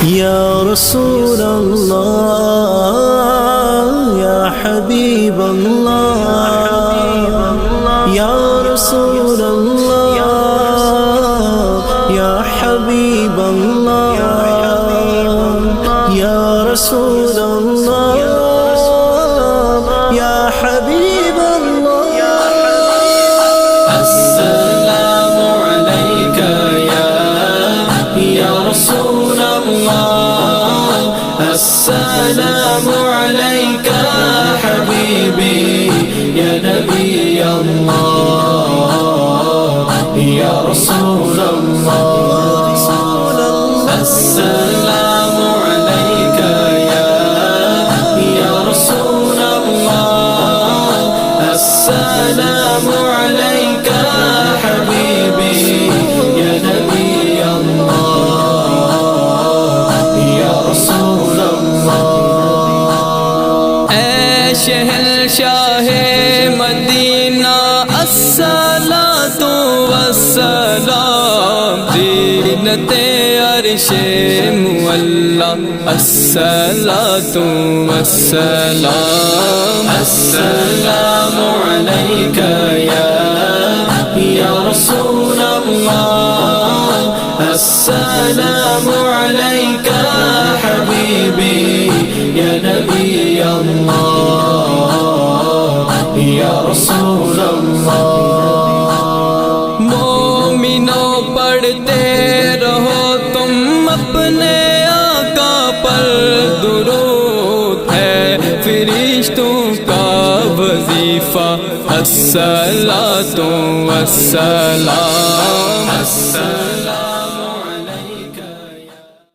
یا رسول اللہ یا حبیب اللہ یا رسول اللہ یا حبیب اللہ یا رسول اللہ یا حبیب اللہ السلام علیک یا رسول اللہ السلام علیک حبیبی یا نبی اللہ یا رسول اللہ السلام علیک یا رسول اللہ السلام علیک حبیبی یا نبی اللہ یا رسول اللہ اے شہنشاہ مدینہ الصلاۃ والسلام زینت عرش معلی الصلاۃ والسلام السلام علیک یا رسول اللہ السلام علیک حبیبی یا نبی اللہ یا رسول اللہ مومنوں پڑھتے رہو تم اپنے آقا پر درود ہے فرشتوں کا وظیفہ الصلاۃ والسلام